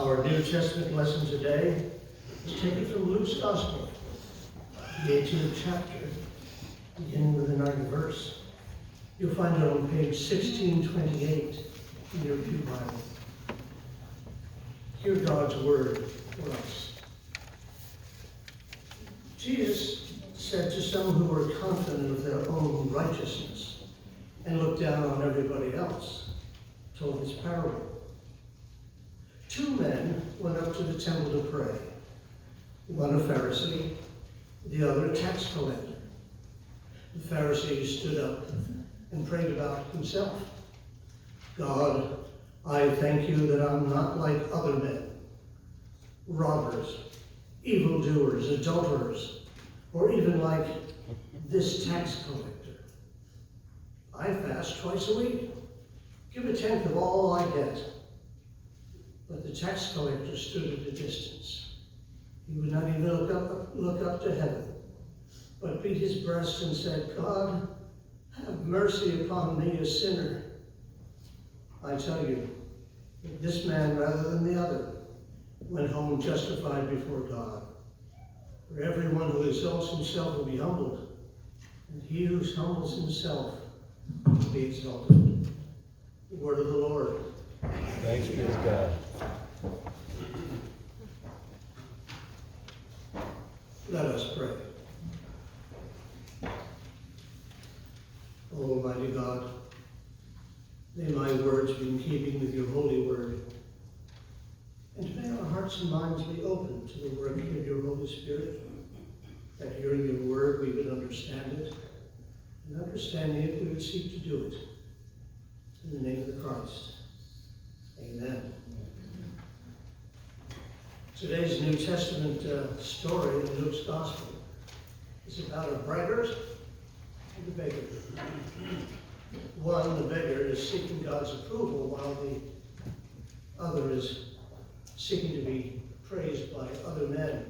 Our New Testament lesson today is taken from Luke's Gospel, the 18th chapter, beginning with the 9th verse. You'll find it on page 1628 in your Pew Bible. Hear God's word for us. Jesus said to some who were confident of their own righteousness and looked down on everybody else, told this parable. Two men went up to the temple to pray, one a Pharisee, the other a tax collector. The Pharisee stood up and prayed about himself. God, I thank you that I'm not like other men, robbers, evildoers, adulterers, or even like this tax collector. I fast twice a week, give a tenth of all I get. But the tax collector stood at a distance. He would not even look up to heaven, but beat his breast and said, God, have mercy upon me, a sinner. I tell you, that this man, rather than the other, went home justified before God. For everyone who exalts himself will be humbled, and he who humbles himself will be exalted. The word of the Lord. Thanks be to God. Let us pray. O Almighty God, may my words be in keeping with your holy word, and may our hearts and minds be open to the work of your Holy Spirit, that hearing your word we would understand it, and understanding it we would seek to do it. In the name of the Christ. Amen. Today's New Testament story in Luke's Gospel is about a braggart and a beggar. One, the beggar, is seeking God's approval, while the other is seeking to be praised by other men.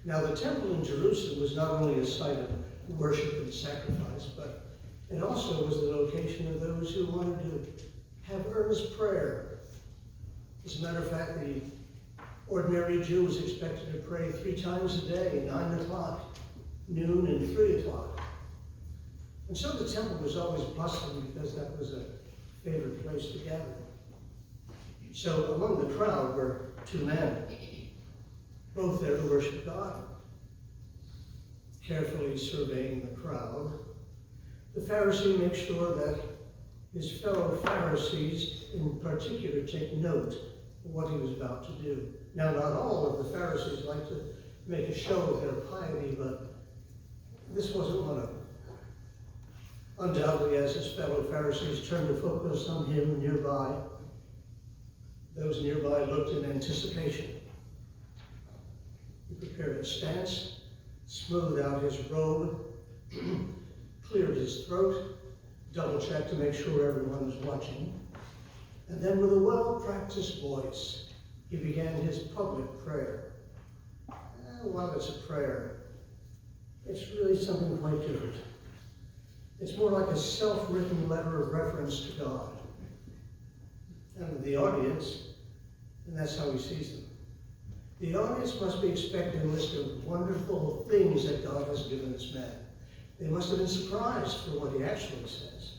Now, the temple in Jerusalem was not only a site of worship and sacrifice, but it also was the location of those who wanted to have earnest prayer. As a matter of fact, the ordinary Jew was expected to pray 3 times a day, 9 o'clock, noon, and 3 o'clock. And so the temple was always bustling because that was a favorite place to gather. So among the crowd were 2 men, both there to worship God. Carefully surveying the crowd, the Pharisee makes sure that his fellow Pharisees in particular take note of what he was about to do. Now, not all of the Pharisees like to make a show of their piety, but this wasn't one of them. Undoubtedly, as his fellow Pharisees turned to focus on him nearby, those nearby looked in anticipation. He prepared a stance, smoothed out his robe, cleared his throat, double-checked to make sure everyone was watching, and then with a well-practiced voice, he began his public prayer. While it's a prayer, it's really something quite different. It's more like a self-written letter of reference to God and the audience, and that's how he sees them. The audience must be expecting a list of wonderful things that God has given this man. They must have been surprised for what he actually says.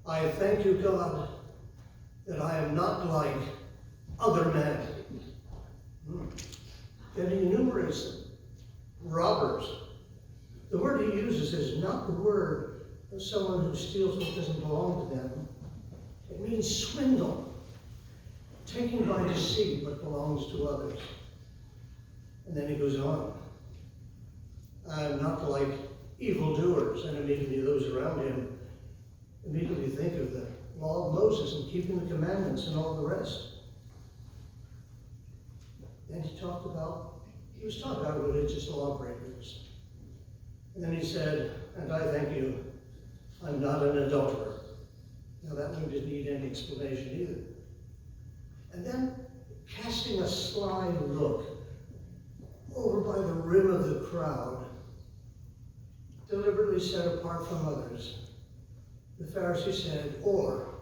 I thank you, God, that I am not like other men. Then he enumerates them. Robbers. The word he uses is not the word of someone who steals what doesn't belong to them. It means swindle, taken by deceit what belongs to others. And then he goes on. I'm not like evildoers, and immediately those around him immediately think of the law of Moses and keeping the commandments and all the rest. Then he was talking about religious lawbreakers. And then he said, and I thank you, I'm not an adulterer. Now that one didn't need any explanation either. And then, casting a sly look over by the rim of the crowd, deliberately set apart from others, the Pharisee said, or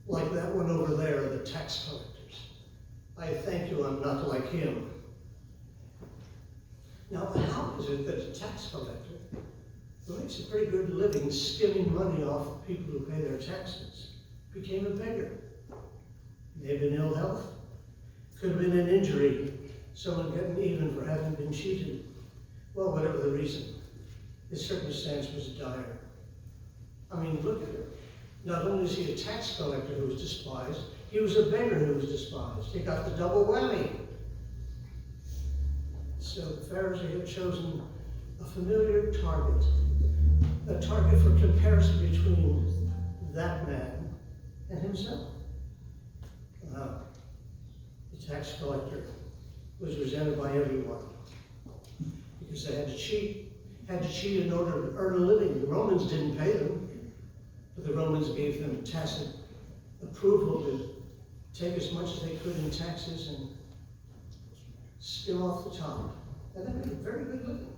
like that one over there, the tax collectors. I thank you I'm not like him. Now, how is it that a tax collector, who makes a pretty good living skimming money off of people who pay their taxes, became a beggar? Maybe an ill health. Could have been an injury, someone getting even for having been cheated. Well, whatever the reason, his circumstance was dire. I mean, look at it. Not only is he a tax collector who was despised, he was a beggar who was despised. He got the double whammy. So the Pharisee had chosen a familiar target, a target for comparison between that man and himself. The tax collector was resented by everyone because they had to cheat in order to earn a living. The Romans didn't pay them, but the Romans gave them tacit approval to take as much as they could in taxes and skim off the top. And they made a very good living.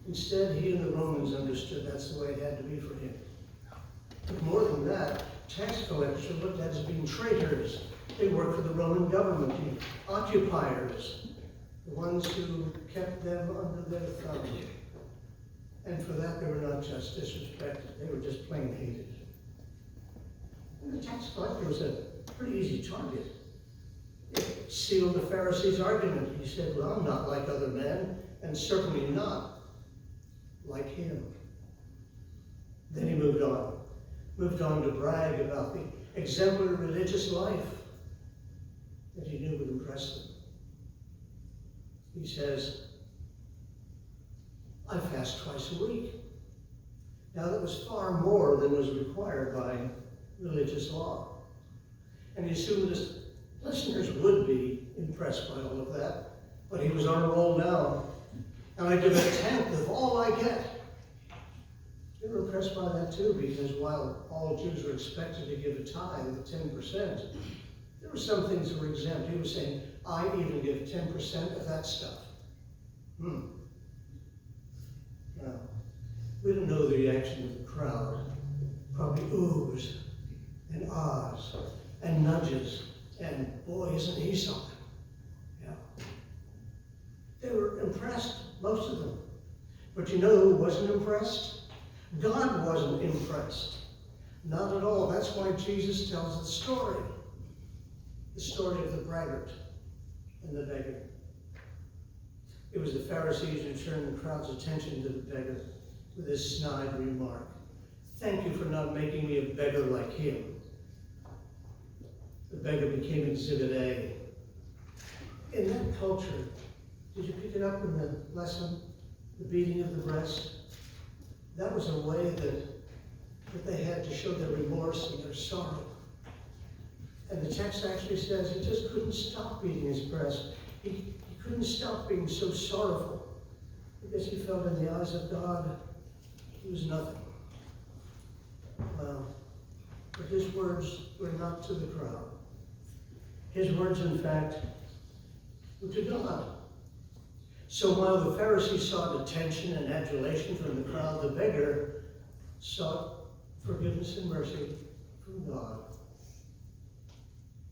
Instead, he and the Romans understood that's the way it had to be for him. But more than that, tax collectors were looked at as being traitors. They worked for the Roman government, the occupiers, the ones who kept them under their thumb. And for that, they were not just disrespected, they were just plain hated. And the tax collector was a pretty easy target. It sealed the Pharisee's argument. He said, well, I'm not like other men, and certainly not like him. Then he moved on to brag about the exemplary religious life that he knew would impress them. He says, I fast twice a week. Now that was far more than was required by religious law. And he assumed his listeners would be impressed by all of that, but he was on a roll now. And I give a tenth of all I get. They were impressed by that too, because while all Jews were expected to give a tithe of 10%, there were some things that were exempt. He was saying, I even give 10% of that stuff. Now, we don't know the reaction of the crowd. Probably oohs and ahs and nudges and boy, isn't he something? Yeah. They were impressed, most of them. But you know who wasn't impressed? God wasn't impressed. Not at all. That's why Jesus tells the story of the braggart and the beggar. It was the Pharisees who turned the crowd's attention to the beggar with this snide remark. Thank you for not making me a beggar like him. The beggar became Exhibit A. In that culture, did you pick it up in the lesson? The beating of the breast? That was a way that they had to show their remorse and their sorrow. And the text actually says he just couldn't stop beating his breast. He couldn't stop being so sorrowful because he felt in the eyes of God he was nothing. Well, but his words were not to the crowd. His words, in fact, were to God. So while the Pharisee sought attention and adulation from the crowd, the beggar sought forgiveness and mercy from God.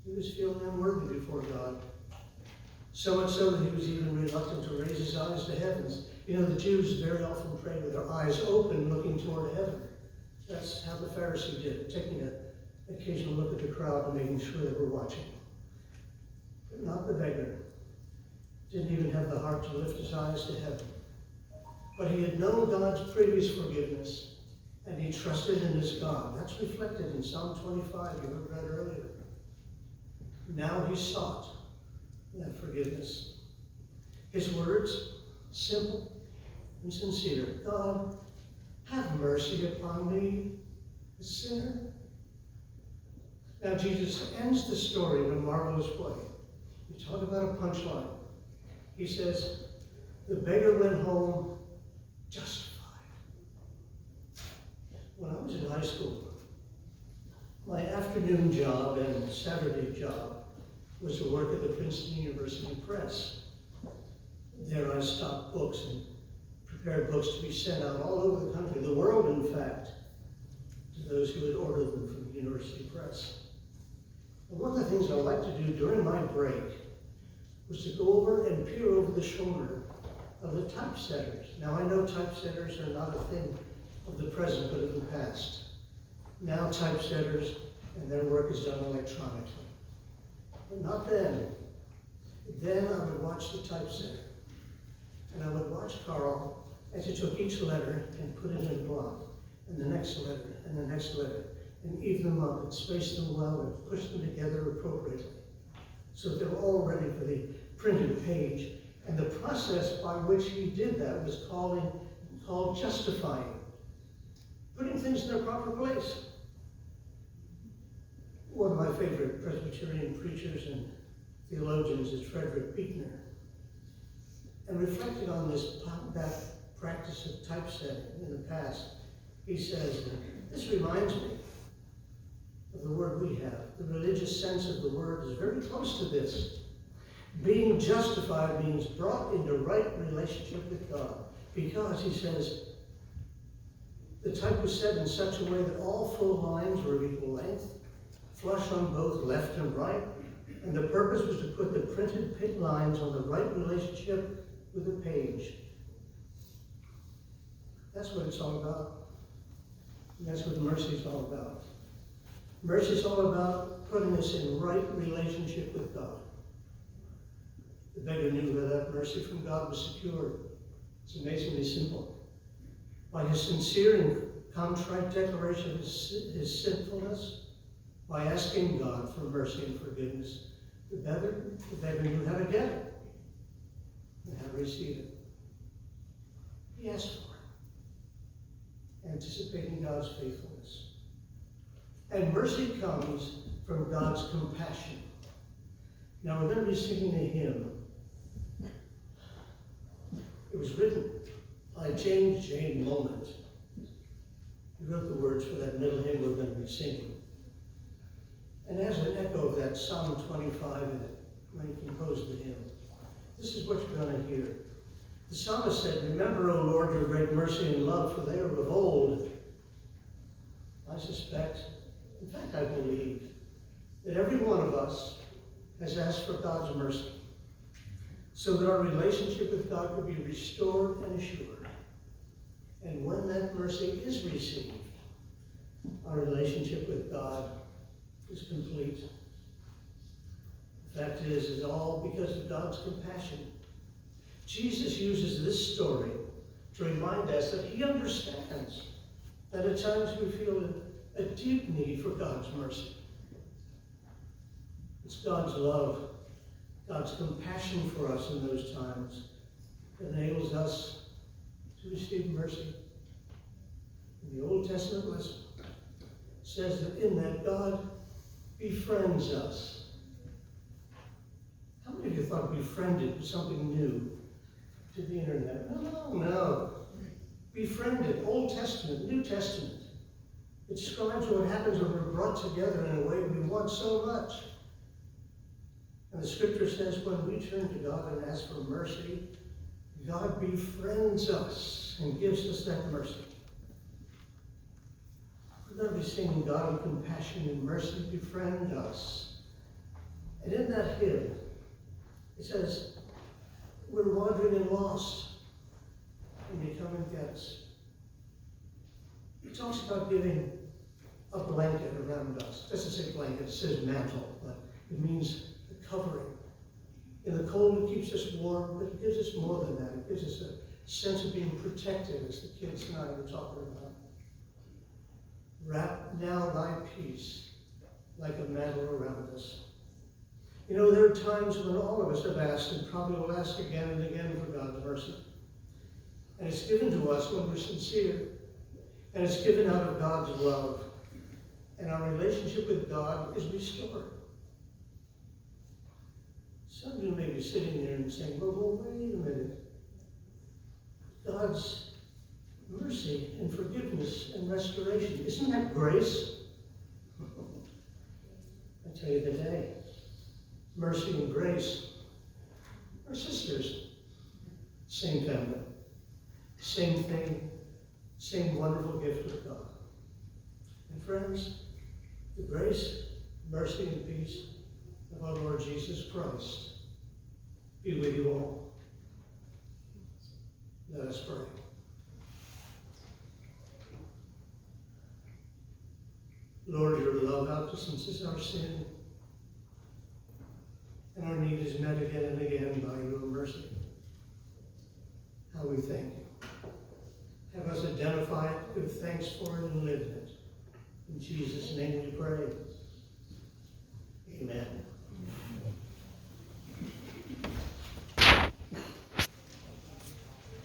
He was feeling unworthy before God. So much so that he was even reluctant to raise his eyes to heavens. You know, the Jews very often prayed with their eyes open, looking toward heaven. That's how the Pharisee did it, taking an occasional look at the crowd and making sure they were watching. But not the beggar. Didn't even have the heart to lift his eyes to heaven. But he had known God's previous forgiveness, and he trusted in his God. That's reflected in Psalm 25, you heard read earlier. Now he sought that forgiveness. His words, simple and sincere. God, have mercy upon me, a sinner. Now Jesus ends the story in a marvelous way. We talk about a punchline. He says, the beggar went home justified. When I was in high school, my afternoon job and Saturday job was to work at the Princeton University Press. There I stocked books and prepared books to be sent out all over the country, the world in fact, to those who had ordered them from the university press. And one of the things I like to do during my break was to go over and peer over the shoulder of the typesetters. Now I know typesetters are not a thing of the present, but of the past. Now typesetters and their work is done electronically. But not then. Then I would watch the typesetter. And I would watch Carl as he took each letter and put it in a block, and the next letter, and the next letter, and even them up and space them well and push them together appropriately, so that they were all ready for the printed page. And the process by which he did that was called justifying, putting things in their proper place. One of my favorite Presbyterian preachers and theologians is Frederick Buechner. And reflecting on that practice of typesetting in the past, he says, this reminds me of the word we have. The religious sense of the word is very close to this. Being justified means brought into right relationship with God. Because, he says, the type was set in such a way that all full lines were of equal length, flush on both left and right, and the purpose was to put the printed lines on the right relationship with the page. That's what it's all about. And that's what mercy is all about. Mercy is all about putting us in right relationship with God. The beggar knew that mercy from God was secured. It's amazingly simple. By his sincere and contrite declaration of his sinfulness, by asking God for mercy and forgiveness, the beggar knew how to get it and how to receive it. He asked for it, anticipating God's faithfulness. And mercy comes from God's compassion. Now we're going to be singing a hymn. It was written by James J. Moment. He wrote the words for that middle hymn we're going to be singing. And as an echo of that Psalm 25 in it, when he composed the hymn, this is what you're going to hear. The psalmist said, remember, O Lord, your great mercy and love, for they are of old. I suspect, in fact I believe, that every one of us has asked for God's mercy, so that our relationship with God could be restored and assured. And when that mercy is received, our relationship with God is complete. The fact is, it's all because of God's compassion. Jesus uses this story to remind us that he understands that at times we feel a deep need for God's mercy. It's God's love, God's compassion for us in those times that enables us to receive mercy. In the Old Testament lesson, it says that in that God befriends us. How many of you thought befriended was something new to the internet? No. Befriended, Old Testament, New Testament. It describes what happens when we're brought together in a way we want so much. And the scripture says when we turn to God and ask for mercy, God befriends us and gives us that mercy. We're going to be singing God in compassion and mercy befriend us. And in that hymn, it says, we're wandering and lost, and you come and get us. It talks about giving a blanket around us. It doesn't say blanket, it says mantle, but it means a covering. In the cold, it keeps us warm, but it gives us more than that. It gives us a sense of being protected, as the kids and I were talking about. Wrap now thy peace like a mantle around us. You know, there are times when all of us have asked, and probably will ask again and again for God's mercy. And it's given to us when we're sincere. And it's given out of God's love. And our relationship with God is restored. Some of you may be sitting there and saying, well, wait a minute. God's mercy and forgiveness and restoration, isn't that grace? I tell you today, mercy and grace are sisters. Same family, same thing, same wonderful gift of God. And friends, the grace, mercy, and peace of our Lord Jesus Christ be with you all. Let us pray. Lord, your love outdistances our sin, and our need is met again and again by your mercy. How we thank you. Have us identify it, give thanks for it, and live in it. In Jesus' name we pray. Amen.